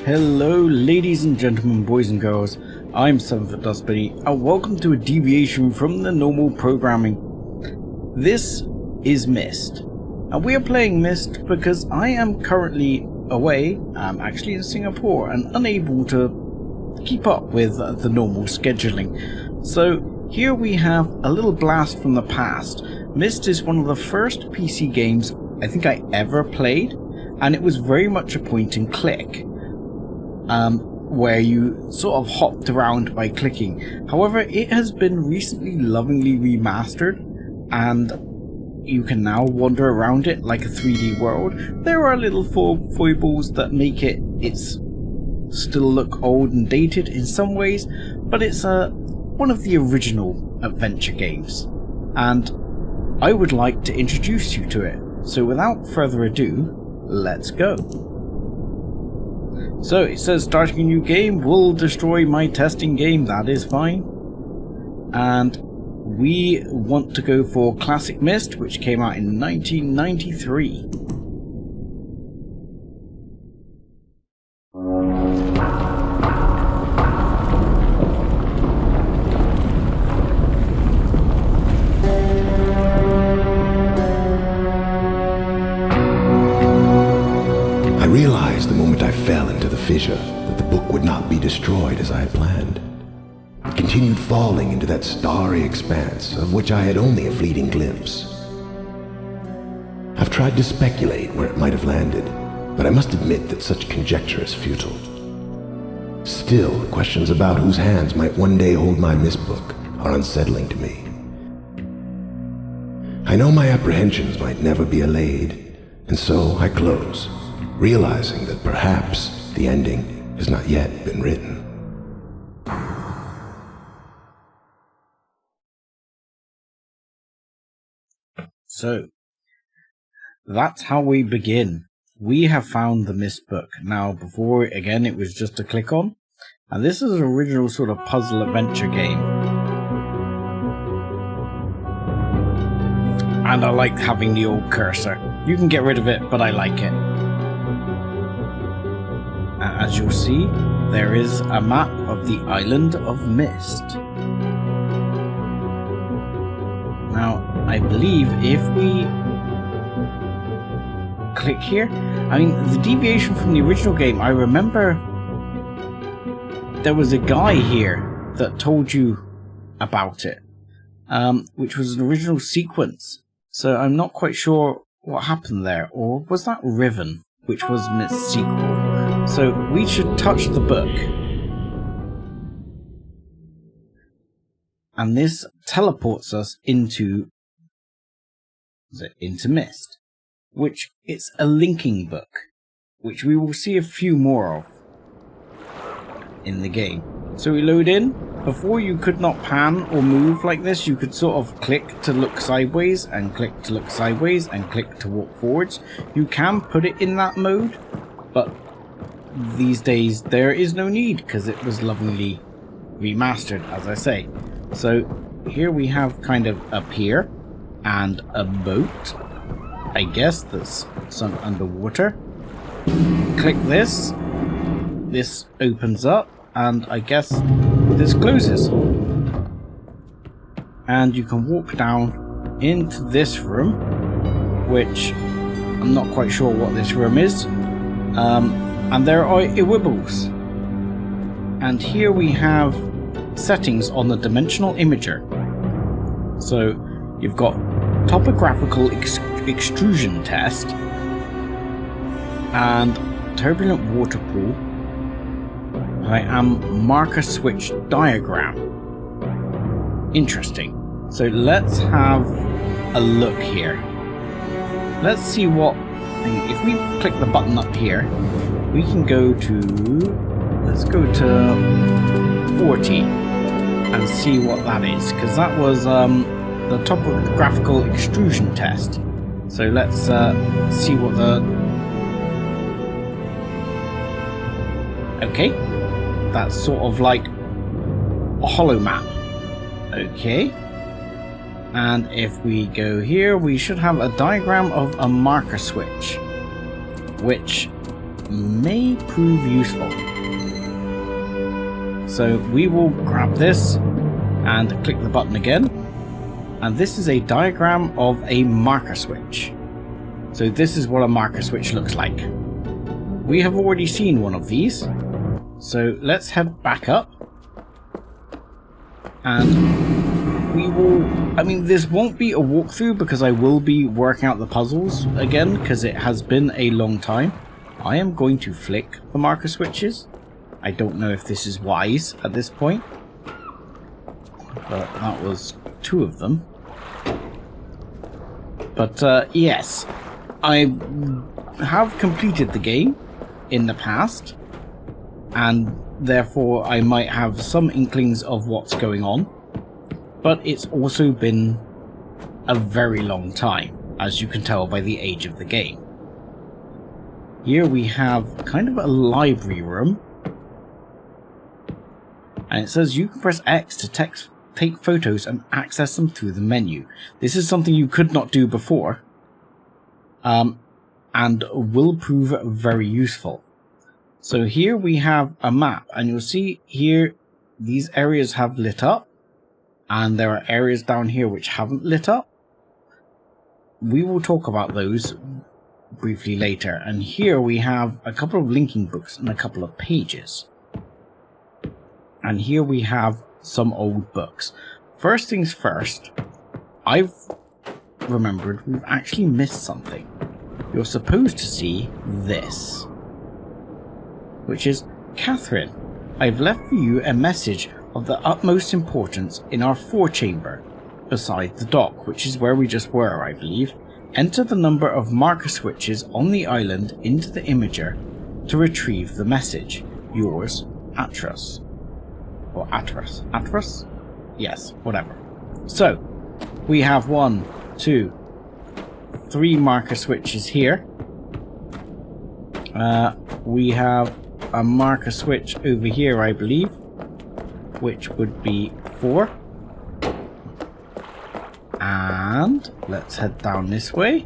Hello ladies and gentlemen, boys and girls, I'm 7footdustbunny and welcome to a deviation from the normal programming. This is Myst, and we are playing Myst because I am currently away. I'm actually in Singapore and unable to keep up with the normal scheduling. So here we have a little blast from the past. Myst is one of the first PC games I think I ever played, and it was very much a point and click. Where you sort of hopped around by clicking. However, it has been recently lovingly remastered, and you can now wander around it like a 3D world. There are little foibles that make it's still look old and dated in some ways, but it's one of the original adventure games, and I would like to introduce you to it. So without further ado, let's go. So it says starting a new game will destroy my testing game. That is fine. And we want to go for Classic Myst, which came out in 1993. I realized the moment I fell into the fissure that the book would not be destroyed as I had planned. It continued falling into that starry expanse of which I had only a fleeting glimpse. I've tried to speculate where it might have landed, but I must admit that such conjecture is futile. Still, questions about whose hands might one day hold my Myst book are unsettling to me. I know my apprehensions might never be allayed, and so I close, realizing that perhaps the ending has not yet been written. So, that's how we begin. We have found the Myst book. Now, before, again, it was just a click on, and this is an original sort of puzzle adventure game. And I like having the old cursor. You can get rid of it, but I like it. As you'll see, there is a map of the island of Myst. Now, I believe if we click here, I mean, the deviation from the original game, I remember there was a guy here that told you about it, which was an original sequence. So I'm not quite sure what happened there, or was that Riven, which was Myst's sequel? So we should touch the book, and this teleports us into Myst, which it's a linking book, which we will see a few more of in the game. So we load in. Before, you could not pan or move like this. You could sort of click to look sideways and click to look sideways and click to walk forwards. You can put it in that mode, but these days there is no need because it was lovingly remastered, as I say. So here we have kind of a pier and a boat, I guess, that's sunk underwater. Click this opens up, and I guess this closes, and you can walk down into this room, which I'm not quite sure what this room is. And there are Iwibbles, and here we have settings on the dimensional imager. So you've got topographical extrusion test and turbulent water pool. I am marker switch diagram. Interesting. So let's have a look here. Let's see what, if we click the button up here, we can go to, let's go to 40 and see what that is, because that was the topographical extrusion test. So let's see what okay, that's sort of like a hollow map. Okay, and if we go here, we should have a diagram of a marker switch, which may prove useful. So we will grab this and click the button again. And this is a diagram of a marker switch. So this is what a marker switch looks like. We have already seen one of these. So let's head back up. And we will... I mean, this won't be a walkthrough because I will be working out the puzzles again because it has been a long time. I am going to flick the marker switches. I don't know if this is wise at this point. But that was 2 of them. But yes, I have completed the game in the past. And therefore I might have some inklings of what's going on. But it's also been a very long time, as you can tell by the age of the game. Here we have kind of a library room. And it says you can press X to take photos and access them through the menu. This is something you could not do before. And will prove very useful. So here we have a map, and you'll see here these areas have lit up, and there are areas down here which haven't lit up. We will talk about those briefly later. And here we have a couple of linking books and a couple of pages. And here we have some old books. First things first, I've remembered we've actually missed something. You're supposed to see this, which is, Catherine, I've left for you a message of the utmost importance in our forechamber, beside the dock, which is where we just were, I believe. Enter the number of marker switches on the island into the imager to retrieve the message. Yours, Atras. Or Atras. Atras? Yes, whatever. So, we have 1, 2, 3 marker switches here. We have a marker switch over here, I believe, which would be 4. And let's head down this way.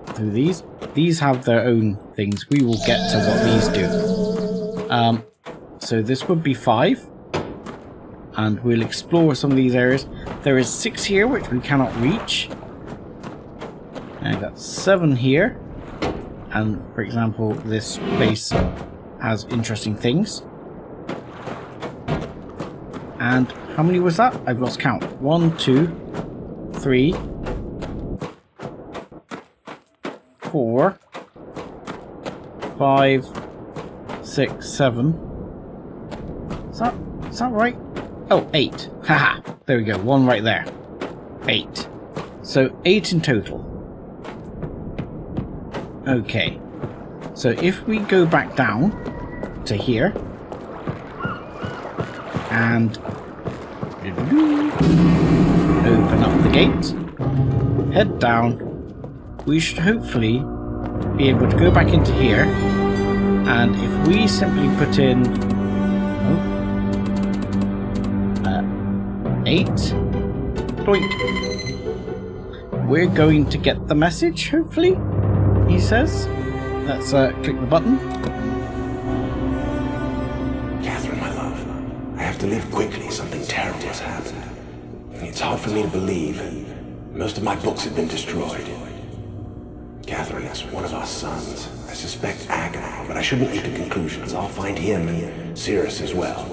Through these. These have their own things. We will get to what these do. So this would be 5. And we'll explore some of these areas. There is 6 here, which we cannot reach. And I've got 7 here. And, for example, this place has interesting things. And how many was that? I've lost count. 1, 2, 3, 4, 5, 6, 7. Is that right? Oh, 8. Haha. There we go. 1 right there. 8. So 8 in total. Okay. So if we go back down to here and open up the gate, head down, we should hopefully be able to go back into here, and if we simply put in 8, doink, we're going to get the message, hopefully, he says. Let's click the button. Catherine, my love, I have to leave quickly. Something terrible has happened. It's hard for me to believe. Most of my books have been destroyed. Catherine is one of our sons. I suspect Agony, but I shouldn't leap to conclusions. I'll find him and Cirrus as well.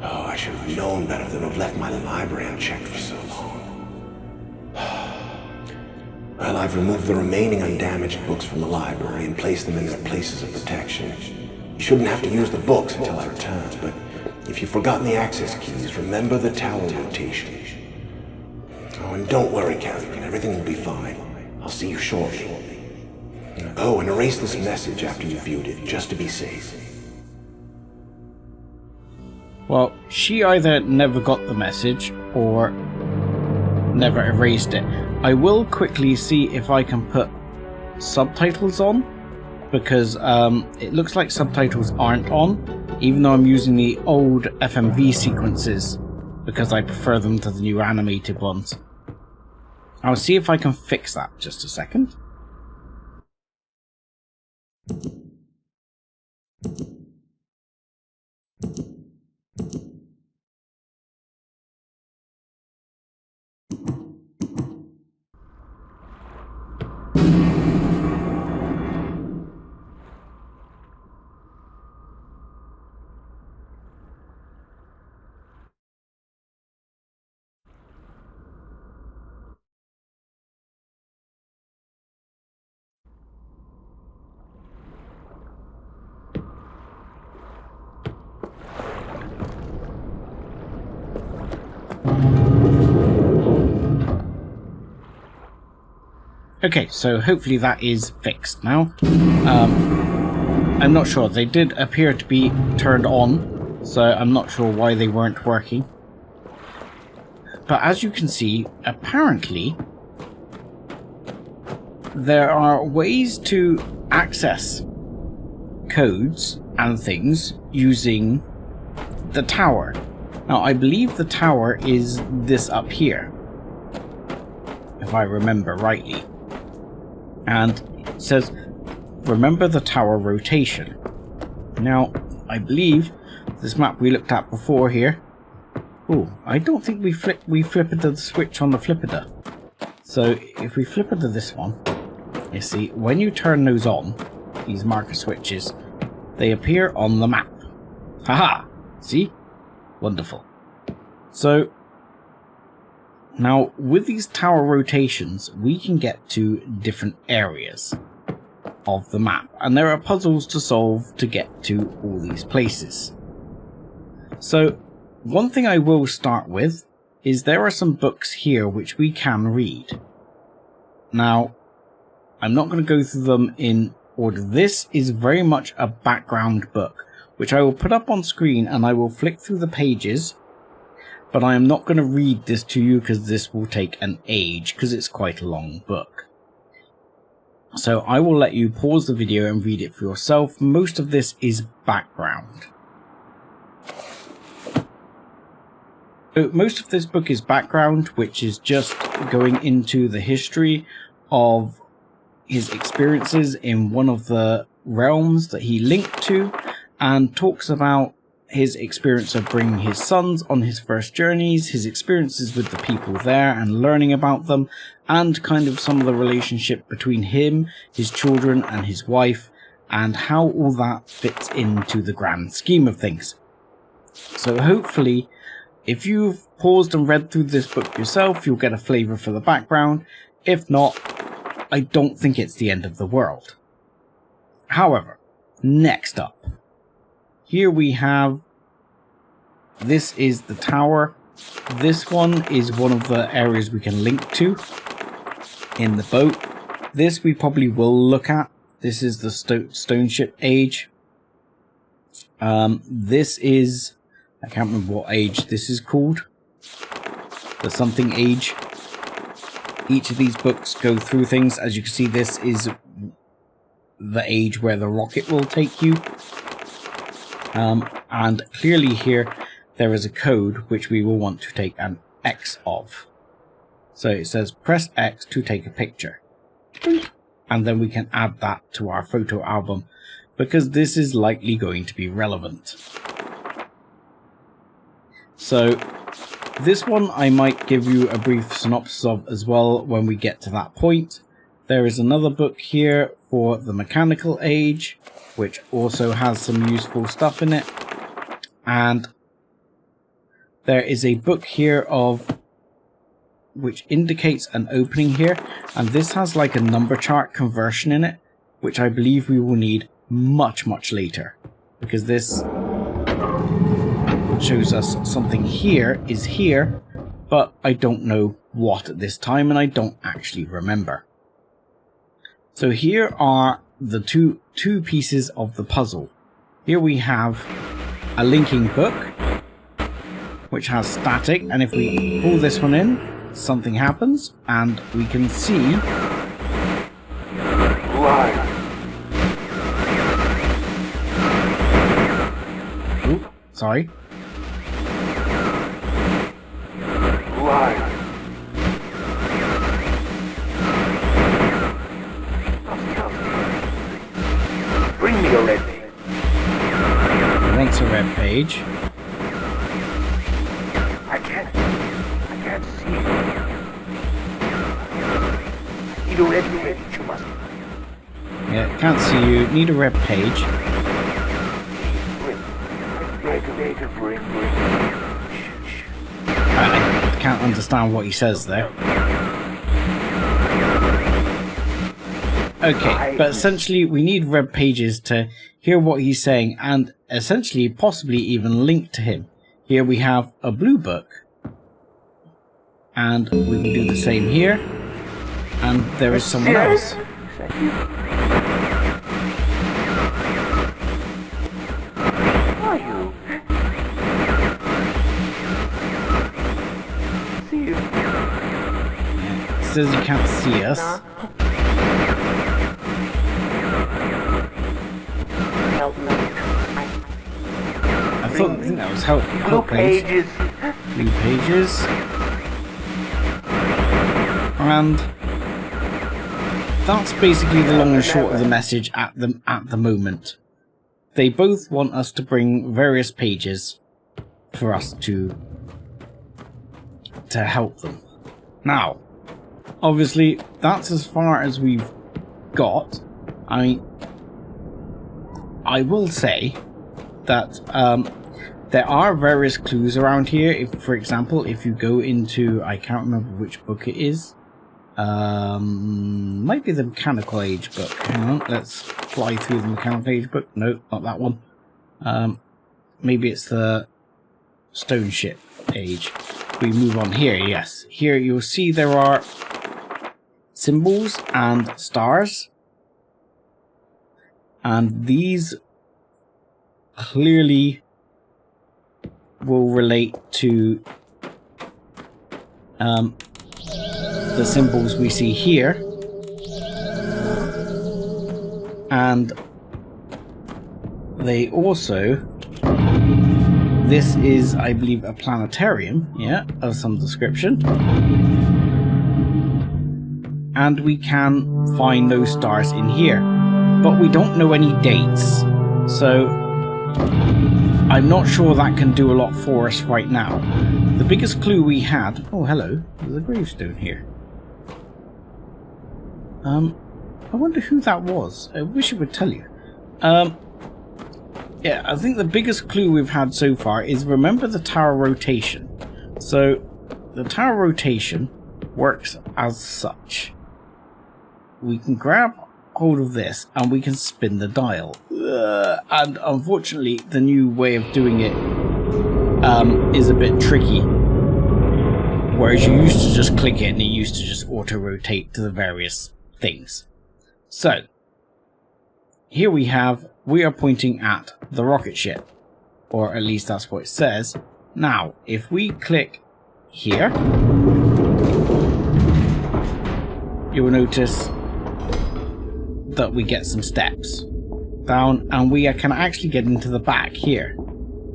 Oh, I should have known better than to have left my library unchecked for so long. Well, I've removed the remaining undamaged books from the library and placed them in their places of protection. You shouldn't have to use the books until I return, but if you've forgotten the access keys, remember the tower rotation. Oh, and don't worry, Catherine, everything will be fine. I'll see you shortly. Oh, and erase this message after you've viewed it, just to be safe. Well, she either never got the message or never erased it. I will quickly see if I can put subtitles on, because it looks like subtitles aren't on, even though I'm using the old FMV sequences because I prefer them to the new animated ones. I'll see if I can fix that. Just a second. Okay, so hopefully that is fixed now. I'm not sure. They did appear to be turned on, so I'm not sure why they weren't working. But as you can see, apparently there are ways to access codes and things using the tower. Now, I believe the tower is this up here, if I remember rightly. And it says, remember the tower rotation. Now, I believe this map we looked at before here. Oh, I don't think we flipped the switch on the flipper. So if we flip to this one, you see, when you turn those on, these marker switches, they appear on the map. Haha! See? Wonderful. So now, with these tower rotations, we can get to different areas of the map, and there are puzzles to solve to get to all these places. So, one thing I will start with is there are some books here which we can read. Now, I'm not going to go through them in order. This is very much a background book, which I will put up on screen and I will flick through the pages. But I am not going to read this to you because this will take an age, because it's quite a long book. So I will let you pause the video and read it for yourself. Most of this is background. So most of this book is background, which is just going into the history of his experiences in one of the realms that he linked to, and talks about his experience of bringing his sons on his first journeys, his experiences with the people there and learning about them, and kind of some of the relationship between him, his children and his wife, and how all that fits into the grand scheme of things. So hopefully, if you've paused and read through this book yourself, you'll get a flavour for the background. If not, I don't think it's the end of the world. However, next up, here we have, this is the tower. This one is one of the areas we can link to in the boat. This we probably will look at. This is the stone ship age. This is, I can't remember what age this is called. The something age. Each of these books go through things. As you can see, this is the age where the rocket will take you. And clearly here there is a code which we will want to take an X of. So it says press X to take a picture. And then we can add that to our photo album, because this is likely going to be relevant. So this one I might give you a brief synopsis of as well when we get to that point. There is another book here for the mechanical age, which also has some useful stuff in it. And there is a book here of which indicates an opening here, and this has like a number chart conversion in it, which I believe we will need much later, because this shows us something here is here, but I don't know what at this time, and I don't actually remember. So here are the two pieces of the puzzle. Here we have a linking book, which has static, and if we pull this one in, something happens, and we can see sorry. page. I can't see you. Need a red page, you must. Yeah, can't see you. Need a red page. I can't understand what he says there. Okay, but essentially we need red pages to hear what he's saying and essentially possibly even link to him. Here we have a blue book. And we can do the same here. And there is someone else. Are you? See you. Yeah, it says you can't see us. Help me. I think that was help page. Pages. Blue pages. And that's basically the long and short of the message at the moment. They both want us to bring various pages for us to help them. Now, obviously, that's as far as we've got. I mean, I will say that there are various clues around here. If, for example, if you go into, I can't remember which book it is. Might be the Mechanical Age book. Hang on, let's fly through the Mechanical Age book. No, not that one. Maybe it's the Stone Ship Age. We move on here, yes. Here you'll see there are symbols and stars. And these clearly will relate to the symbols we see here, and they also, this is, I believe, a planetarium, yeah, of some description, and we can find those stars in here, but we don't know any dates, so I'm not sure that can do a lot for us right now. The biggest clue we had... Oh, hello. There's a gravestone here. I wonder who that was. I wish it would tell you. Yeah, I think the biggest clue we've had so far is, remember the tower rotation. So, the tower rotation works as such. We can grab hold of this and we can spin the dial. And unfortunately, the new way of doing it is a bit tricky. Whereas you used to just click it and it used to just auto-rotate to the various things. So, here we are pointing at the rocket ship. Or at least that's what it says. Now, if we click here, you will notice that we get some steps down, and we can actually get into the back here.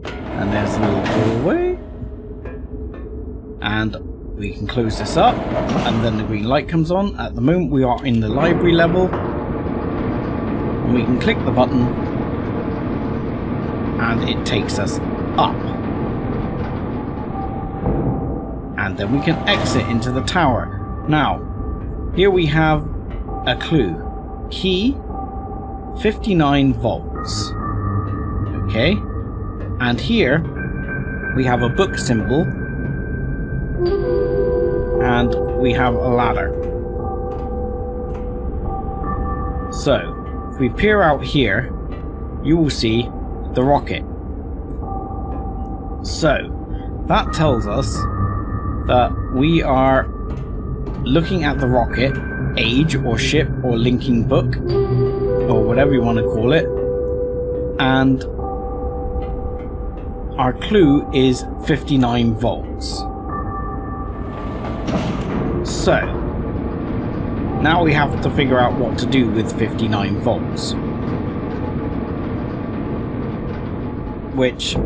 And there's a little doorway, and we can close this up, and then the green light comes on. At the moment we are in the library level, and we can click the button and it takes us up, and then we can exit into the tower. Now, here we have a clue. Key 59 volts. Okay, and here we have a book symbol and we have a ladder. So if we peer out here, you will see the rocket. So that tells us that we are looking at the rocket age or ship or linking book or whatever you want to call it, and our clue is 59 volts. So now we have to figure out what to do with 59 volts, which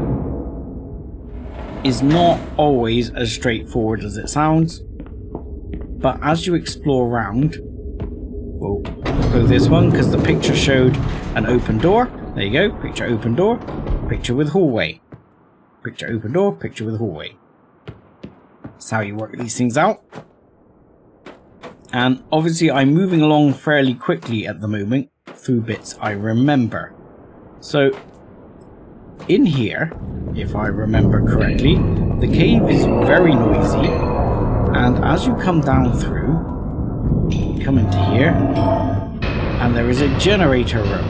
is not always as straightforward as it sounds. But as you explore around, we'll go this one because the picture showed an open door. There you go, picture open door, picture with hallway. Picture open door, picture with hallway. That's how you work these things out. And obviously I'm moving along fairly quickly at the moment through bits I remember. So in here, if I remember correctly, the cave is very noisy, and as you come down through, come into here, and there is a generator room,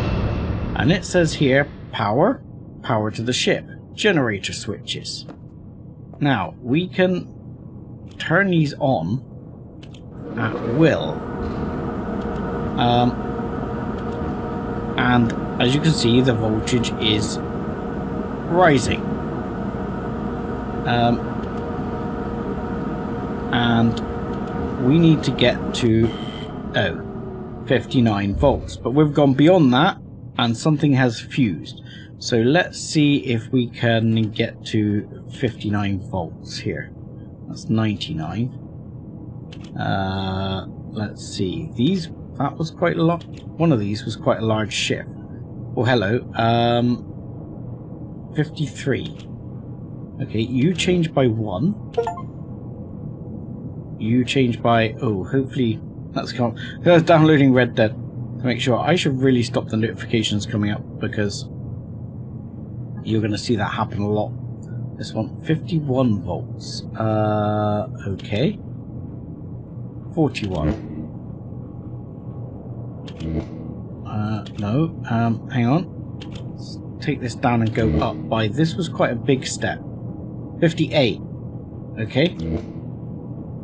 and it says here power to the ship, generator switches. Now we can turn these on at will, and as you can see, the voltage is rising, and we need to get to 59 volts, but we've gone beyond that and something has fused. So let's see if we can get to 59 volts here. That's 99. Let's see, that was quite a lot. One of these was quite a large ship. Oh, hello. 53. Okay, you change by 1. You change by... oh, hopefully that's come. I was downloading Red Dead to make sure. I should really stop the notifications coming up, because you're going to see that happen a lot. This one, 51 volts. Okay. 41. No, hang on. Let's take this down and go up by... this was quite a big step. 58. Okay.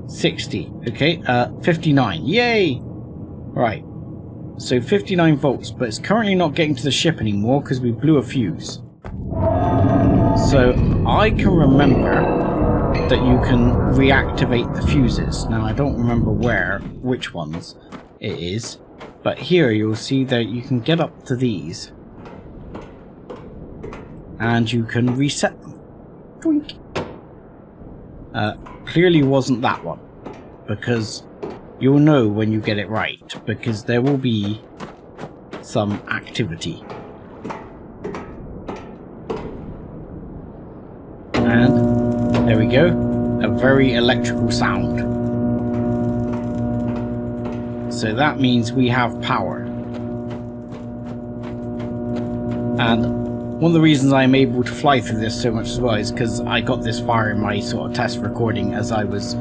60. Okay. 59. Yay! Right. So 59 volts, but it's currently not getting to the ship anymore because we blew a fuse. So I can remember that you can reactivate the fuses. Now I don't remember which ones it is, but here you'll see that you can get up to these and you can reset them. Twink. Clearly wasn't that one, because you'll know when you get it right, because there will be some activity. And there we go, a very electrical sound. So that means we have power. And one of the reasons I'm able to fly through this so much as well is because I got this far in my sort of test recording as I was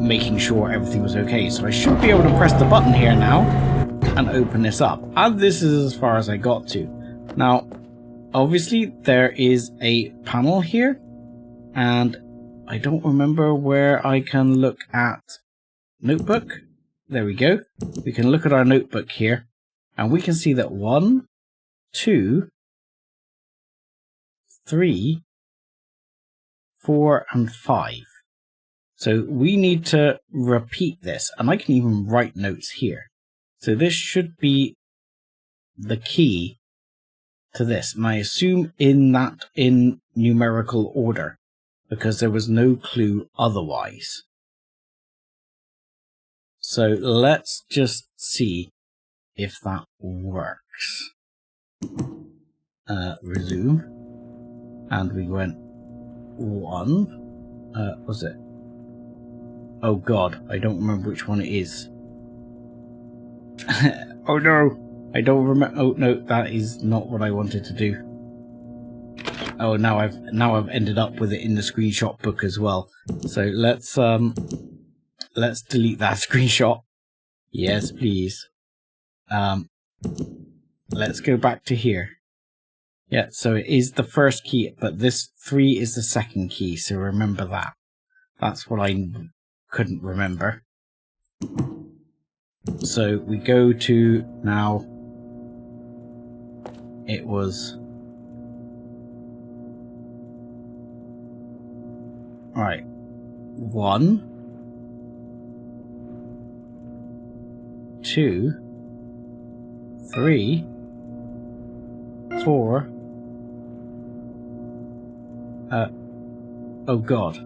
making sure everything was okay. So I should be able to press the button here now and open this up. And this is as far as I got to. Now, obviously there is a panel here, and I don't remember where I can look at notebook. There we go. We can look at our notebook here, and we can see that 1, 2, 3, 4, and 5. So we need to repeat this, and I can even write notes here. So this should be the key to this, and I assume in numerical order, because there was no clue otherwise. So let's just see if that works. Resume, and we went 1. Was it? Oh god, I don't remember which one it is. Oh no, I don't remember. Oh no, that is not what I wanted to do. Oh, now I've ended up with it in the screenshot book as well. So let's delete that screenshot. Yes, please. Let's go back to here. Yeah, so it is the first key, but this 3 is the second key, so remember that. That's what I couldn't remember. So we go to now. It was right. 1, 2, 3, 4. Oh god.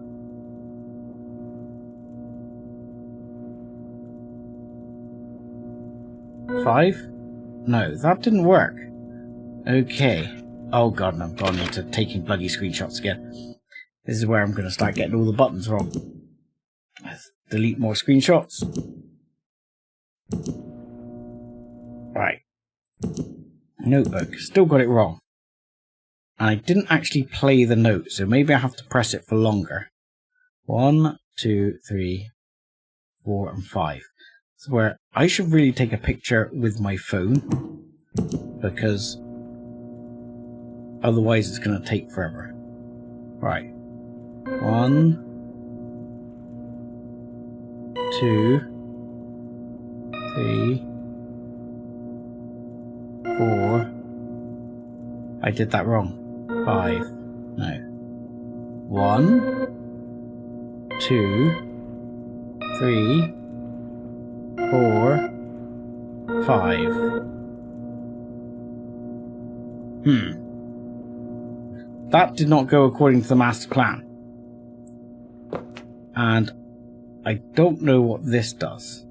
5? No, that didn't work. Okay. Oh god, no, I'm going into taking bloody screenshots again. This is where I'm going to start getting all the buttons wrong. Let's delete more screenshots. Right. Notebook. Still got it wrong. And I didn't actually play the note, so maybe I have to press it for longer. 1, 2, 3, 4, and 5. So where I should really take a picture with my phone, because otherwise it's going to take forever. Right. 1, 2, 3, 4. I did that wrong. 5. No. 1, 2, 3, 4, 5. That did not go according to the master plan. And I don't know what this does.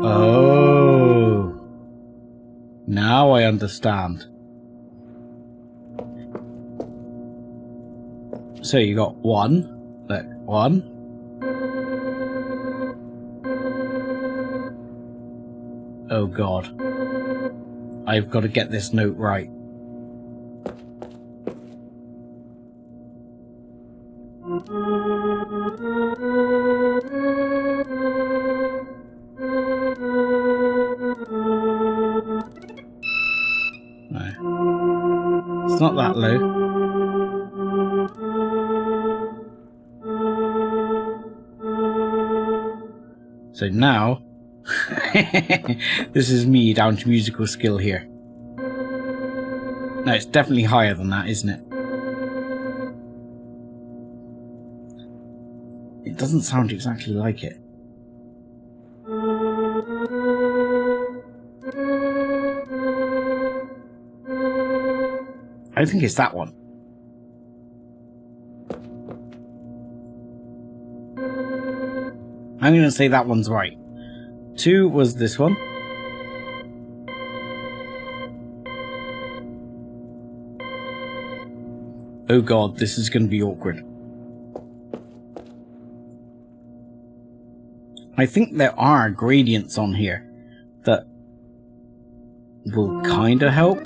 Oh. Now I understand. So you got 1. Look, 1. Oh god. I've got to get this note right. No. It's not that low. So now, this is me down to musical skill here. No, it's definitely higher than that, isn't it? It doesn't sound exactly like it. I think it's that one. I'm going to say that one's right. 2 was this one. Oh god, this is going to be awkward. I think there are gradients on here that will kind of help.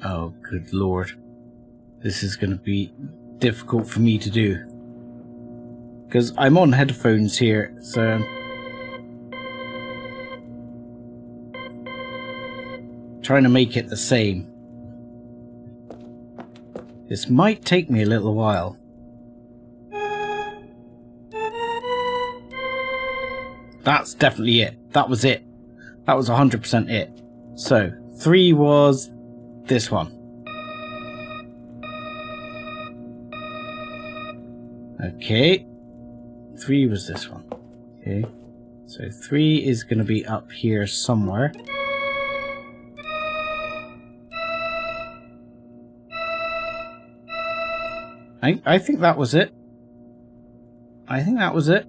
Oh, good lord. This is going to be difficult for me to do. Because I'm on headphones here, so... trying to make it the same. This might take me a little while. That's definitely it. That was it. That was 100% it. So, 3 was this one. Okay. 3 was this one. Okay. So 3 is going to be up here somewhere. I think that was it. I think that was it.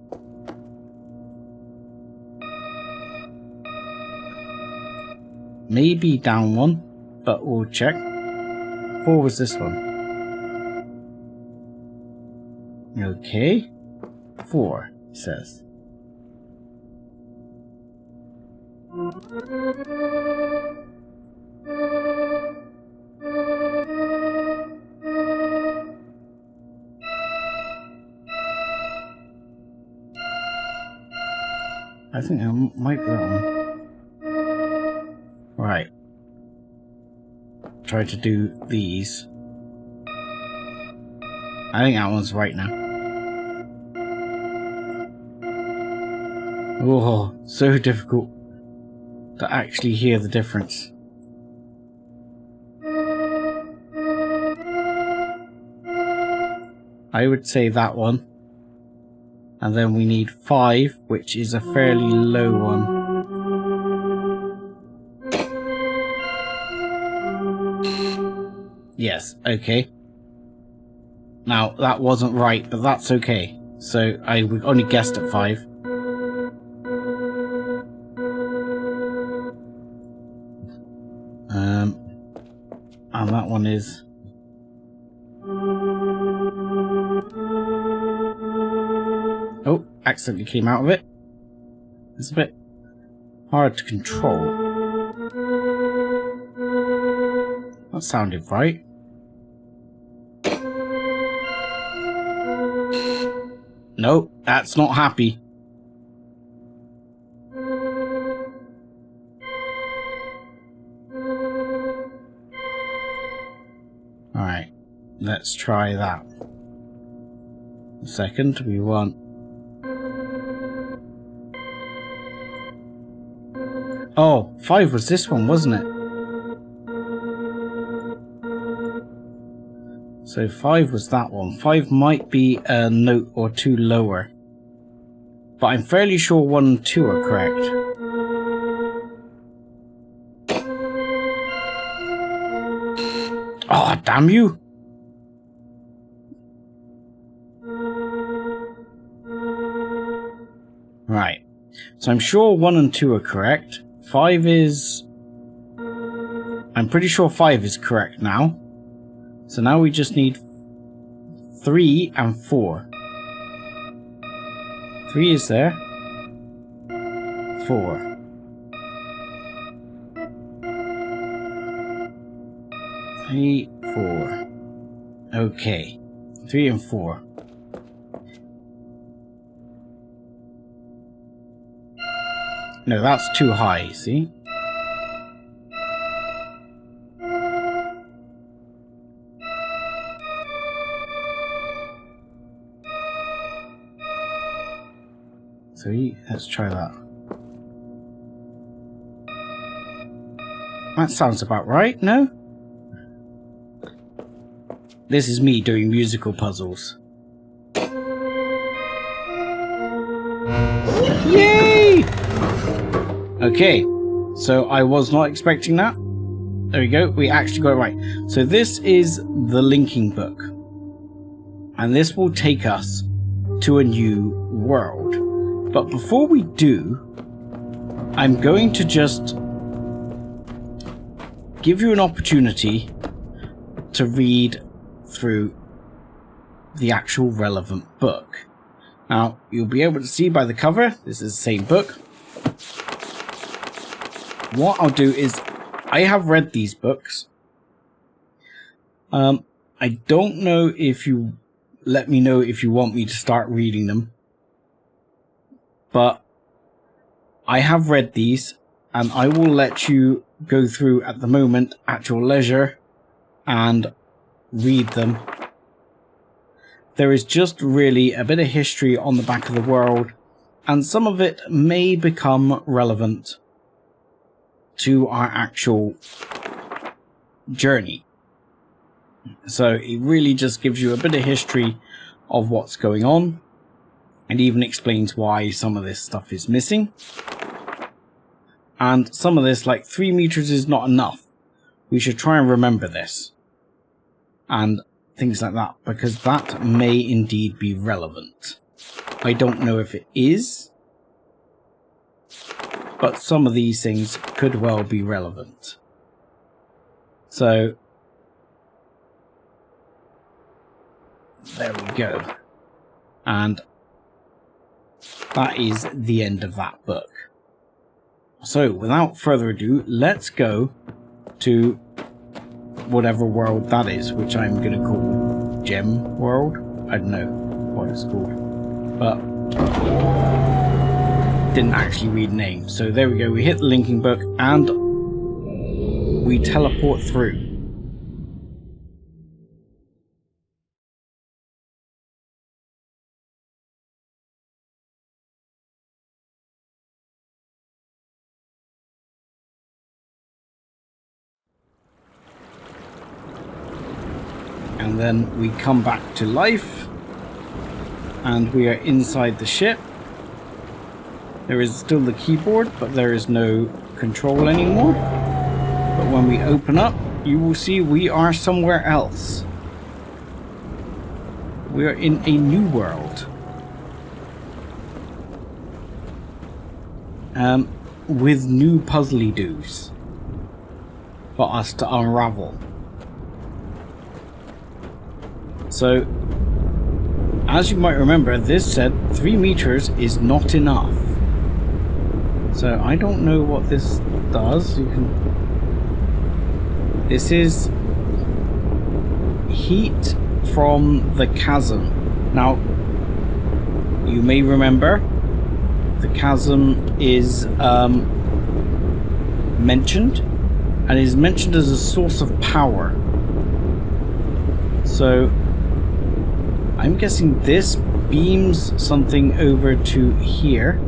Maybe down 1, but we'll check. 4 was this one. Okay. 4, it says. I think I might be wrong. Right. Try to do these. I think that one's right now. Oh, so difficult to actually hear the difference. I would say that one. And then we need 5, which is a fairly low one. Yes, okay. Now, that wasn't right, but that's okay. So, I only guessed at 5. And that one is... Oh, accidentally came out of it. It's a bit hard to control. That sounded right. No, that's not happy. Alright, let's try that. Second, we want... Oh, 5 was this one, wasn't it? So 5 was that one. 5 might be a note or 2 lower. But I'm fairly sure 1 and 2 are correct. Oh, damn you! Right. So I'm sure 1 and 2 are correct. 5 is... I'm pretty sure 5 is correct now. So now we just need 3 and 4. 3 is there. 4. Three, 4. Okay. 3 and 4. No, that's too high, see? Let's try that. That sounds about right, no? This is me doing musical puzzles. Yay! Okay, so I was not expecting that. There we go, we actually got it right. So this is the linking book. And this will take us to a new world. But before we do, I'm going to just give you an opportunity to read through the actual relevant book. Now, you'll be able to see by the cover, this is the same book. What I'll do is, I have read these books. I don't know if you let me know if you want me to start reading them. But I have read these, and I will let you go through at the moment at your leisure and read them. There is just really a bit of history on the back of the world, and some of it may become relevant to our actual journey. So it really just gives you a bit of history of what's going on. And even explains why some of this stuff is missing. And some of this, like 3 meters is not enough. We should try and remember this. And things like that, because that may indeed be relevant. I don't know if it is. But some of these things could well be relevant. So, there we go. And that is the end of that book. So, without further ado, let's go to whatever world that is, which I'm going to call Gem World. I don't know what it's called, but didn't actually read names. So there we go, we hit the linking book and we teleport through. And then we come back to life and we are inside the ship. There is still the keyboard, but there is no control anymore. But when we open up, you will see we are somewhere else. We are in a new world. With new puzzly-doos for us to unravel. So, as you might remember, this said 3 meters is not enough. So I don't know what this does. This is heat from the chasm. Now, you may remember the chasm is mentioned, and is mentioned as a source of power. So I'm guessing this beams something over to here,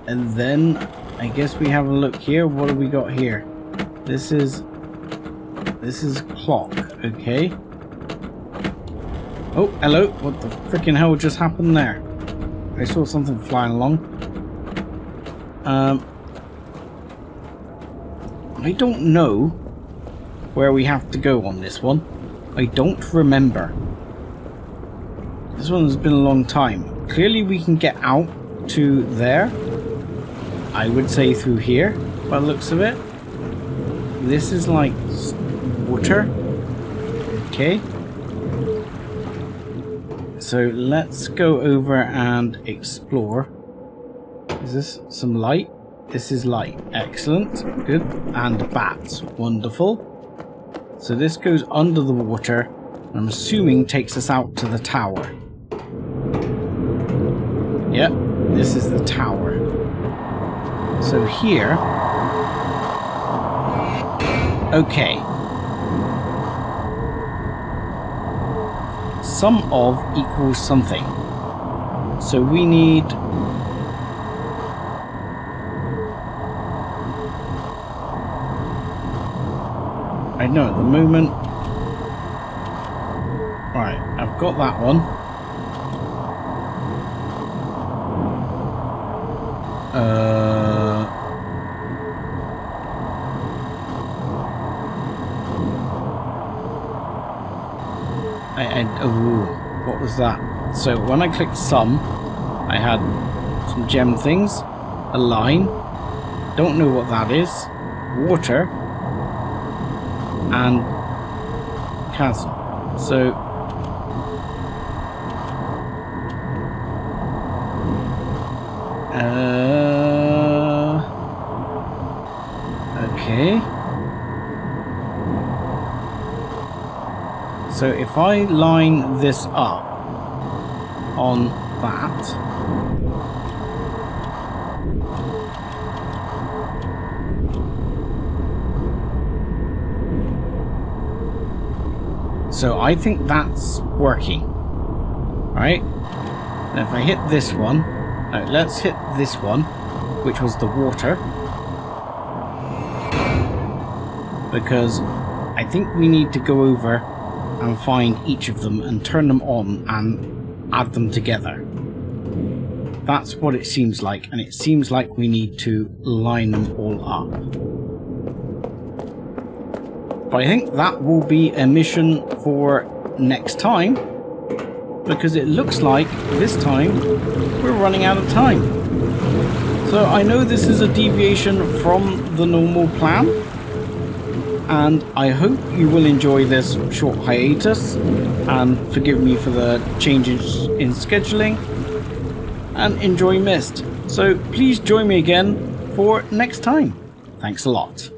and then I guess we have a look here. What do we got here? This is clock. Okay. Oh, hello. What the freaking hell just happened there? I saw something flying along. I don't know where we have to go on this one. I don't remember. This one has been a long time. Clearly we can get out to there. I would say through here, by the looks of it. This is like water. Okay. So let's go over and explore. Is this some light? This is light. Excellent. Good. And bats. Wonderful. So this goes under the water. I'm assuming takes us out to the tower. Yep. This is the tower. So here. Okay. Sum of equals something. So we need... I know at the moment... Right, I've got that one. Oh, what was that? So when I clicked sum, I had some gem things, a line, don't know what that is, water, and chasm. So okay. So if I line this up on that, so I think that's working, right? And if I hit this one, let's hit this one, which was the water, because I think we need to go over and find each of them and turn them on and add them together. That's what it seems like, and it seems like we need to line them all up. But I think that will be a mission for next time, because it looks like this time we're running out of time. So I know this is a deviation from the normal plan, and I hope you will enjoy this short hiatus, and forgive me for the changes in scheduling, and enjoy Myst. So please join me again for next time. Thanks a lot.